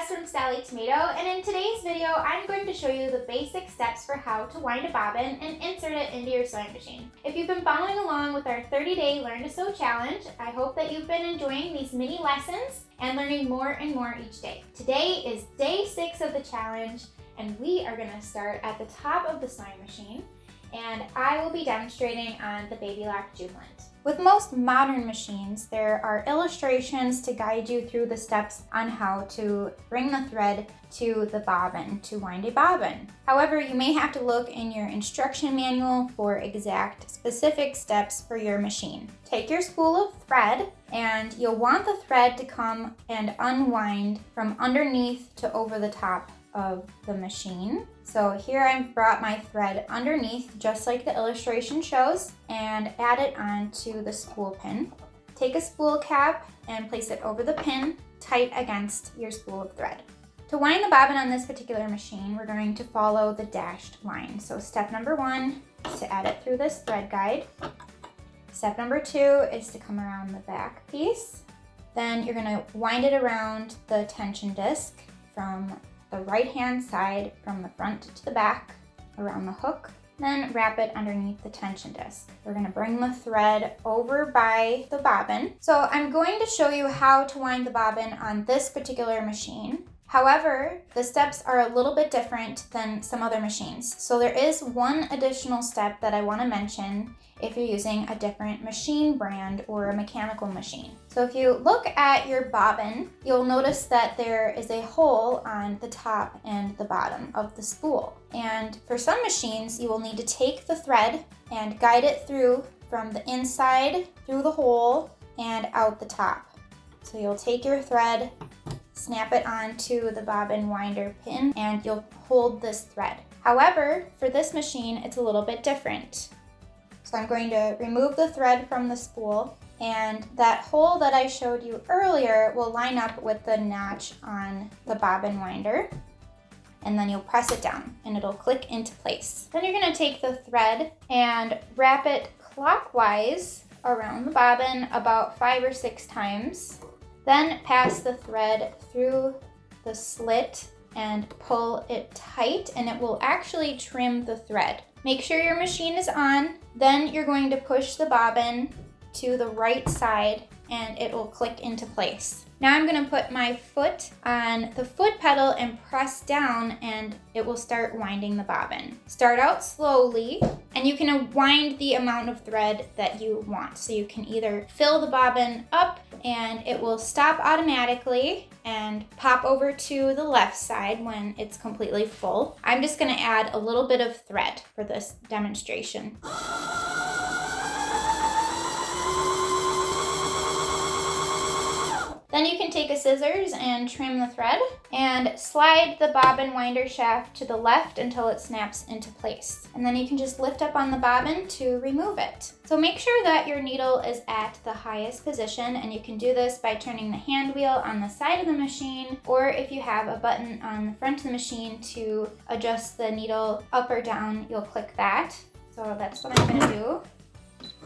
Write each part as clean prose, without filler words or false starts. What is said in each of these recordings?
Jess from Sallie Tomato, and in today's video, I'm going to show you the basic steps for how to wind a bobbin and insert it into your sewing machine. If you've been following along with our 30-day Learn to Sew challenge, I hope that you've been enjoying these mini lessons and learning more and more each day. Today is day 6 of the challenge, and we are going to start at the top of the sewing machine, and I will be demonstrating on the Baby Lock Jubilant. With most modern machines, there are illustrations to guide you through the steps on how to bring the thread to the bobbin to wind a bobbin. However, you may have to look in your instruction manual for exact specific steps for your machine. Take your spool of thread, and you'll want the thread to come and unwind from underneath to over the top of the machine. So here I've brought my thread underneath just like the illustration shows and add it onto the spool pin. Take a spool cap and place it over the pin tight against your spool of thread. To wind the bobbin on this particular machine, we're going to follow the dashed line. So step number 1 is to add it through this thread guide. Step number 2 is to come around the back piece. Then you're going to wind it around the tension disc from the right hand side from the front to the back around the hook, then wrap it underneath the tension disc. We're going to bring the thread over by the bobbin. So I'm going to show you how to wind the bobbin on this particular machine. However, the steps are a little bit different than some other machines. So there is one additional step that I want to mention if you're using a different machine brand or a mechanical machine. So if you look at your bobbin, you'll notice that there is a hole on the top and the bottom of the spool. And for some machines, you will need to take the thread and guide it through from the inside through the hole and out the top. So you'll take your thread, snap it onto the bobbin winder pin, and you'll hold this thread. However, for this machine, it's a little bit different. So I'm going to remove the thread from the spool, and that hole that I showed you earlier will line up with the notch on the bobbin winder, and then you'll press it down and it'll click into place. Then you're going to take the thread and wrap it clockwise around the bobbin about 5 or 6 times. Then pass the thread through the slit and pull it tight, and it will actually trim the thread. Make sure your machine is on. Then you're going to push the bobbin to the right side and it will click into place. Now I'm going to put my foot on the foot pedal and press down, and it will start winding the bobbin. Start out slowly, and you can wind the amount of thread that you want. So you can either fill the bobbin up and it will stop automatically and pop over to the left side when it's completely full. I'm just going to add a little bit of thread for this demonstration. Then you can take a scissors and trim the thread and slide the bobbin winder shaft to the left until it snaps into place. And then you can just lift up on the bobbin to remove it. So make sure that your needle is at the highest position, and you can do this by turning the hand wheel on the side of the machine, or if you have a button on the front of the machine to adjust the needle up or down, you'll click that. So that's what I'm going to do.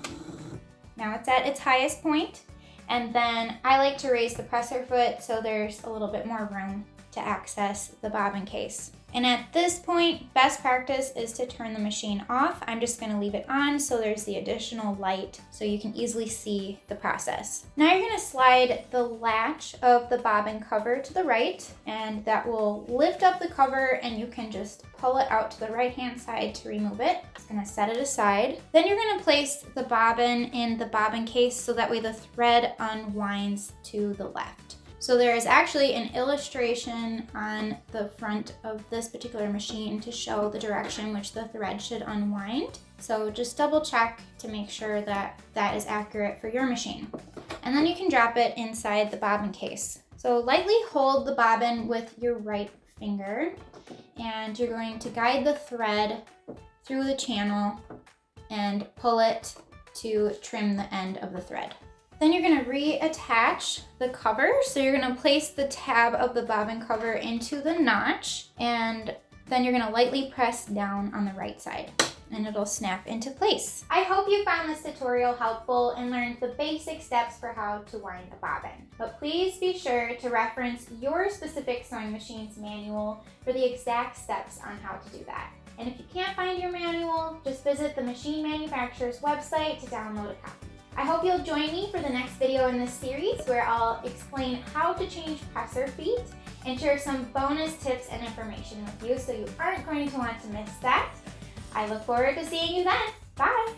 Now it's at its highest point. And then I like to raise the presser foot so there's a little bit more room to access the bobbin case. And at this point, best practice is to turn the machine off. I'm just going to leave it on so there's the additional light so you can easily see the process. Now you're going to slide the latch of the bobbin cover to the right, and that will lift up the cover, and you can just pull it out to the right hand side to remove it. Just going to set it aside. Then you're going to place the bobbin in the bobbin case so that way the thread unwinds to the left. So there is actually an illustration on the front of this particular machine to show the direction which the thread should unwind. So just double check to make sure that that is accurate for your machine. And then you can drop it inside the bobbin case. So lightly hold the bobbin with your right finger, and you're going to guide the thread through the channel and pull it to trim the end of the thread. Then you're going to reattach the cover. So you're going to place the tab of the bobbin cover into the notch, and then you're going to lightly press down on the right side. and it'll snap into place. I hope you found this tutorial helpful and learned the basic steps for how to wind a bobbin. But please be sure to reference your specific sewing machine's manual for the exact steps on how to do that. And if you can't find your manual, just visit the machine manufacturer's website to download a copy. I hope you'll join me for the next video in this series where I'll explain how to change presser feet and share some bonus tips and information with you, so you aren't going to want to miss that. I look forward to seeing you then. Bye!